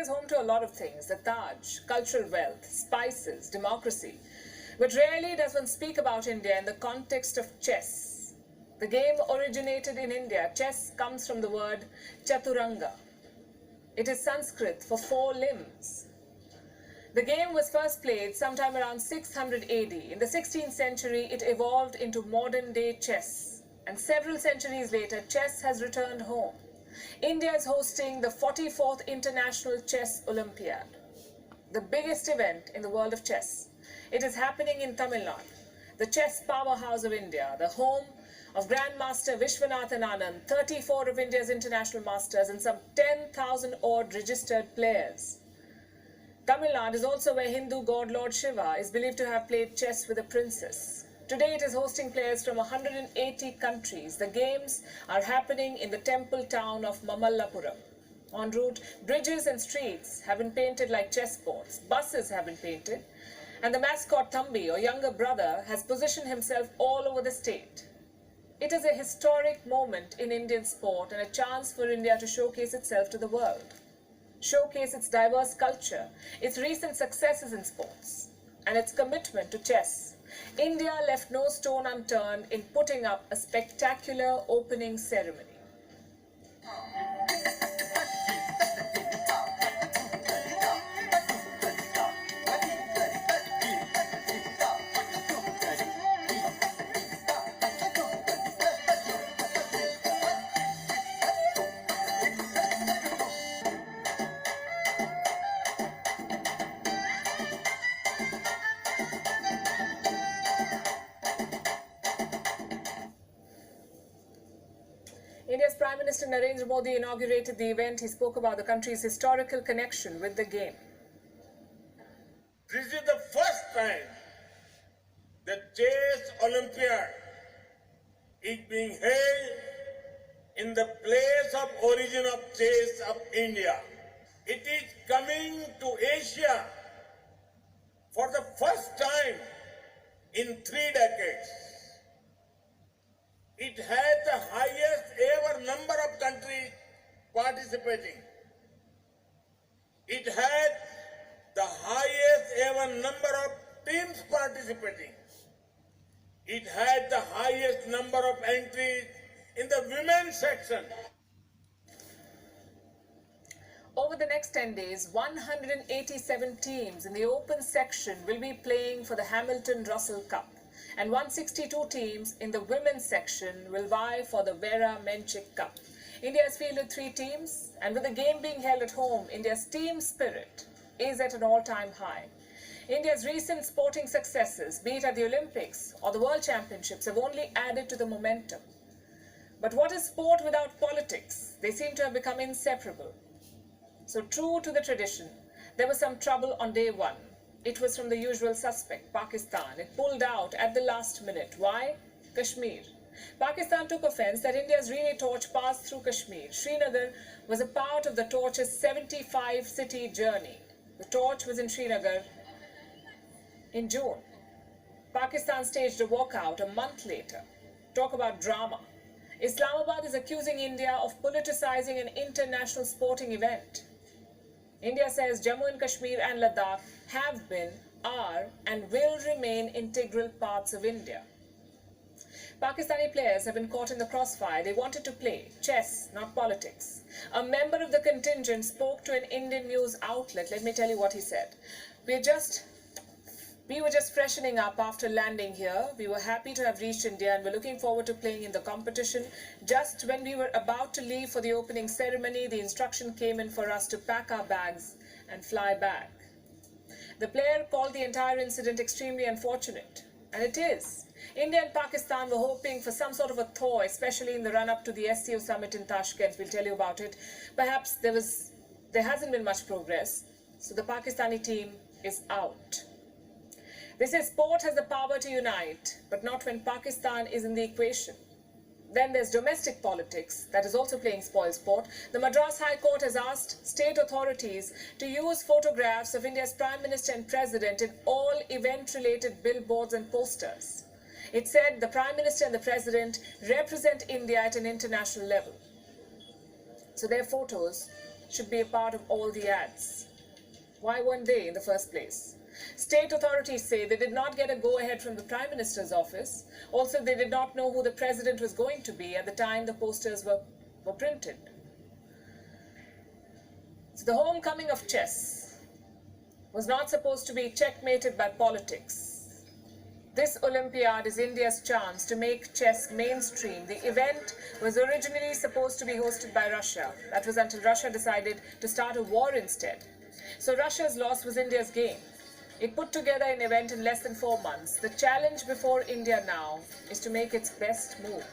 is home to a lot of things: the Taj, cultural wealth, spices, democracy. But rarely does one speak about India in the context of chess. The game originated in India. Chess comes from the word CHATURANGA. It is Sanskrit for four limbs. The game was first played sometime around 600 AD. In the 16th century, it evolved into modern-day chess. And several centuries later, chess has returned home. India is hosting the 44th International Chess Olympiad, the biggest event in the world of chess. It is happening in Tamil Nadu, the chess powerhouse of India, the home of Grandmaster Vishwanathan Anand, 34 of India's international masters, and some 10,000 odd registered players. Tamil Nadu is also where Hindu god Lord Shiva is believed to have played chess with a princess. Today it is hosting players from 180 countries. The games are happening in the temple town of Mamallapuram. En route, bridges and streets have been painted like chessboards. Buses have been painted. And the mascot Thambi, or younger brother, has positioned himself all over the state. It is a historic moment in Indian sport and a chance for India to showcase itself to the world. Showcase its diverse culture, its recent successes in sports, and its commitment to chess. India left no stone unturned in putting up a spectacular opening ceremony. India's Prime Minister Narendra Modi inaugurated the event. He spoke about the country's historical connection with the game. This is the first time the Chess Olympiad is being held in the place of origin of chess of India. It is coming to Asia for the first time in 3 decades. It has the highest ever number of countries participating. It had the highest ever number of teams participating. It had the highest number of entries in the women's section. Over the next 10 days, 187 teams in the open section will be playing for the Hamilton-Russell Cup, and 162 teams in the women's section will vie for the Vera Menchik Cup. India has fielded 3 teams, and with the game being held at home, India's team spirit is at an all-time high. India's recent sporting successes, be it at the Olympics or the World Championships, have only added to the momentum. But what is sport without politics? They seem to have become inseparable. So true to the tradition, there was some trouble on day one. It was from the usual suspect, Pakistan. It pulled out at the last minute. Why? Kashmir. Pakistan took offense that India's relay torch passed through Kashmir. Srinagar was a part of the torch's 75-city journey. The torch was in Srinagar in June. Pakistan staged a walkout a month later. Talk about drama. Islamabad is accusing India of politicizing an international sporting event. India says Jammu and Kashmir and Ladakh have been, are, and will remain integral parts of India. Pakistani players have been caught in the crossfire. They wanted to play chess, not politics. A member of the contingent spoke to an Indian news outlet. Let me tell you what he said. We were just freshening up after landing here. We were happy to have reached India and were looking forward to playing in the competition. Just when we were about to leave for the opening ceremony, the instruction came in for us to pack our bags and fly back. The player called the entire incident extremely unfortunate. And it is. India and Pakistan were hoping for some sort of a thaw, especially in the run-up to the SCO summit in Tashkent. We'll tell you about it. Perhaps there hasn't been much progress. So the Pakistani team is out. They say sport has the power to unite, but not when Pakistan is in the equation. Then there's domestic politics that is also playing spoilsport. The Madras High Court has asked state authorities to use photographs of India's Prime Minister and President in all event-related billboards and posters. It said the Prime Minister and the President represent India at an international level. So their photos should be a part of all the ads. Why weren't they in the first place? State authorities say they did not get a go-ahead from the Prime Minister's office. Also, they did not know who the president was going to be at the time the posters were printed. So the homecoming of chess was not supposed to be checkmated by politics. This Olympiad is India's chance to make chess mainstream. The event was originally supposed to be hosted by Russia. That was until Russia decided to start a war instead. So Russia's loss was India's gain. It put together an event in less than 4 months. The challenge before India now is to make its best move.